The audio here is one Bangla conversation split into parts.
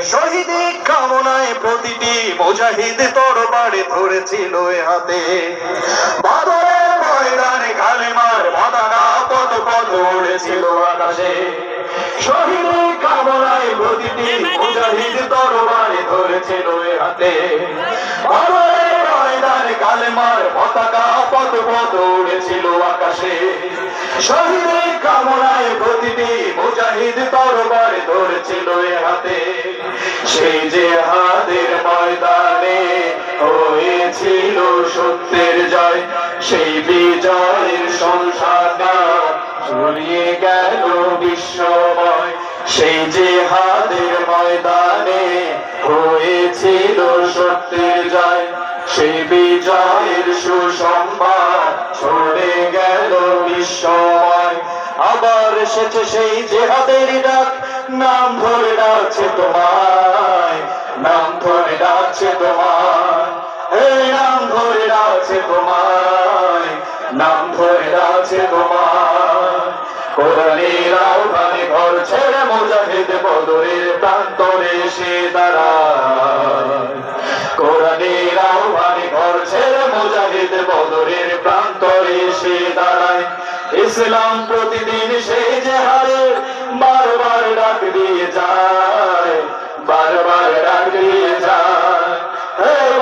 শহীদি কামনায় প্রতিটি মুজাহিদ তরবারে ধরেছিল হাতে। বদরের ময়দানে কালেমার বাঁধানা পদ পদ উড়েছিল আকাশে। শহীদি কামনায় প্রতিটি মুজাহিদ তরবারে ধরেছিল হাতে। বদরের ময়দানে কালেমার পতাকা পদ পদ উড়েছিল আকাশে। শহীদি কামনায় প্রতিটি মুজাহিদ তরবারে ধরেছিল হাতে। সেই জিহাদের ময়দানে হয়েছিল সত্যের জয়, সেই বিজয়ের সংসারটা ছড়িয়ে গেল বিশ্বময়। সেই জিহাদের ময়দানে হয়েছিল সত্যের জয়, সেই বিজয়ের সুসংবাদ ছড়ে গেল বিশ্বময়। আবার এসেছে সেই জিহাদের ডাক, নাম ধরে ডাকছে তোমায়, নাম ধরে ডাকছে তোমায়, এই নাম ধরে ডাকছে তোমায়, নাম ধরে ডাকছে তোমায়। কোরআনের আহ্বানে ঘর ছেড়ে মুজাহিদ বদরের প্রান্তরে এসে দাঁড়ায়। কোরআনের আহ্বানে ঘর ছেড়ে মুজাহিদ বদরের প্রান্তরে এসে দাঁড়ায়। ইসলাম প্রতিদিন সেই জিহাদে বারবার ডাক দিয়ে যায়, বারবার ডাক দিয়ে যায়,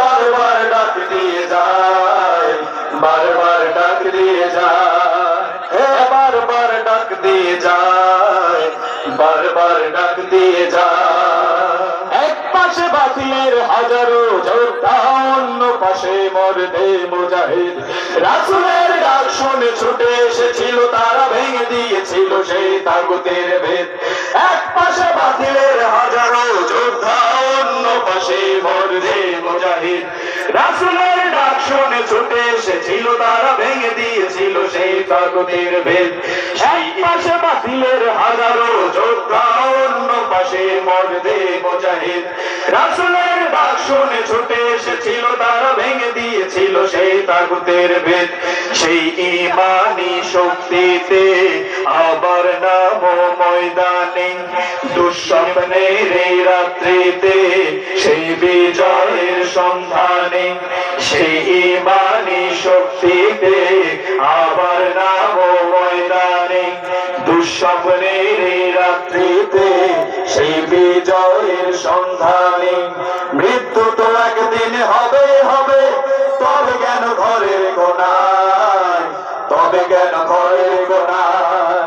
বারবার ডাক দিয়ে যায়, বারবার ডাক দিয়ে যায়, বারবার ডাক দিয়ে যায়, বারবার ডাক দিয়ে যায়। এক পাশে বাতিলের হাজারো যোদ্ধা, অন্য পাশে মরদে মুজাহিদ। রাসূলের ডাক শুনে ছুটে এসেছিল তারা, ভেঙে দিয়েছিল সেই তাগুতের ভেদ। এক পাশে বাতিলের হাজারো যোদ্ধা, অন্য পাশে মরদে মুজাহিদ। রাসূলের ডাক শুনে ছুটে এসেছিল তারা, ভেঙে দিয়েছিল সেই তাগুতের ভেদ। এক পাশে বাতিলের হাজারো যোদ্ধা, অন্য পাশে মরদে মুজাহিদ। রাসূলের ডাক শুনে ছুটে এসেছিল তারা, ভেঙে দিয়েছিল সেই তাগুতের ভেদ। সেই ঈমানি শক্তিতে আবার নামো ময়দানে, দুঃস্বপ্নের এই রাত্রিতে সেই বিজয়ের সন্ধানে। সেই ঈমানি শক্তিতে আবার নামো ময়দানে, দুঃস্বপ্নের এই রাত্রিতে সেই বিজয়ের সন্ধানে। মৃত্যু তো একদিন হবে হবে, তবে কেন ঘরের কোণায়, তবে কেন ঘরের কোণায়,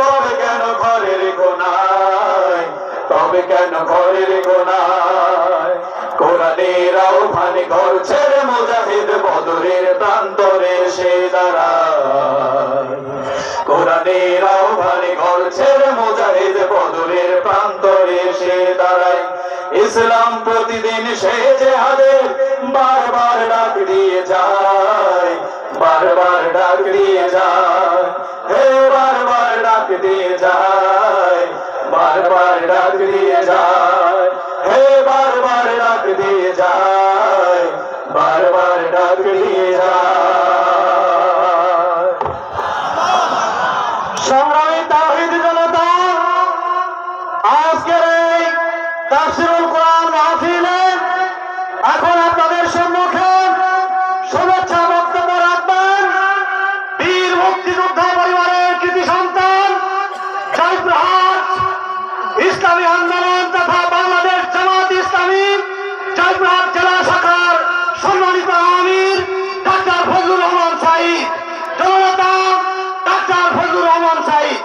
তবে কেন ঘরের কোণায়, তবে কেন ঘরের কোণায়। কোরআনের আহ্বানে ঘর ছেড়ে মুজাহিদ বদরের প্রান্তরে এসে দাঁড়ায়। কোরআনের আহ্বানে ঘর ছেড়ে মুজাহিদ বদরের প্রান্তরে এসে দাঁড়ায়। ইসলাম প্রতিদিন সেই জিহাদে বারবার ডাক দিয়ে যায়, বারবার ডাক দিয়ে যায়, বারবার ডাক দিয়ে যায়, বারবার ডাক দিয়ে যায়, বারবার ডাক দিয়ে যায়, বারবার ডাক দিয়ে যায়। সংগ্রামী তাওহীদ জনতা, আজকের এই তাফসীরুল কোরআন মাহফিলে এখন আপনাদের সম্মুখে শুভেচ্ছা বক্তব্য রাখবেন বীর মুক্তিযোদ্ধা পরিবারের কৃতি সন্তান, জয়পুরহাট ইসলামী আন্দোলন তথা বাংলাদেশ জামাত ইসলামী জয়পুরহাট জেলা শাখার সম্মানিত আমির ডাক্তার ফজলুর রহমান সাঈদ। জনতা ডাক্তার ফজলুর রহমান সাঈদ।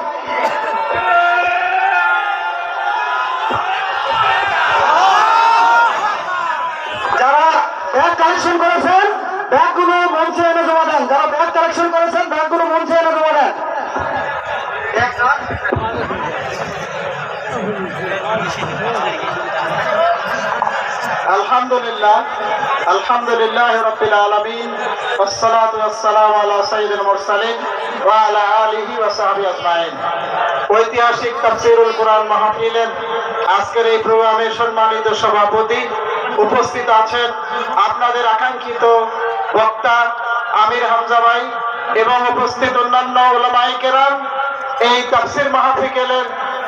যারা ব্যাগ কালেকশন করেছেন ব্যাগগুলো মঞ্চে এনে জমা দেন, যারা ব্যাগ কালেকশন করেছেন ব্যাগগুলো মঞ্চে এনে জমা দেন। আলহামদুলিল্লাহ, আলহামদুলিল্লাহ রাব্বিল আলামিন, ওয়াসসালাতু ওয়াসসালামু আলা সাইয়্যিদিল মুরসালিন ওয়া আলা আলিহি ওয়া সাহবিহি আজমাইন। ঐতিহাসিক তাফসীরুল কোরআন মাহফিলের আজকের এই প্রোগ্রামের সম্মানিত সভাপতি, উপস্থিত আছেন আপনাদের আকাঙ্ক্ষিত বক্তা আমির হামজা ভাই এবং উপস্থিত অন্যান্য উলামায়ে কেরাম। এই তাফসীর মাহফিলের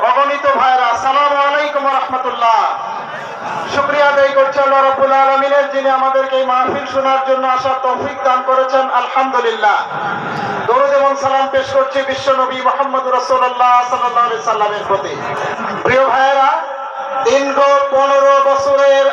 অগণিত ভাইরা, আসসালামু আলাইকুম ওয়া রাহমাতুল্লাহ। শুকরিয়া আদায় করছি আল্লাহ রাব্বুল আলামিনের, যিনি আমাদেরকে এই মাহফিল শোনার জন্য আসার তৌফিক দান করেছেন, আলহামদুলিল্লাহ। দরুদ এবং সালাম পেশ করছি বিশ্ব নবী মুহাম্মদুর রাসূলুল্লাহ সাল্লাল্লাহু আলাইহি সাল্লামের প্রতি। প্রিয় ভাইরা, দীর্ঘ 15 বছরের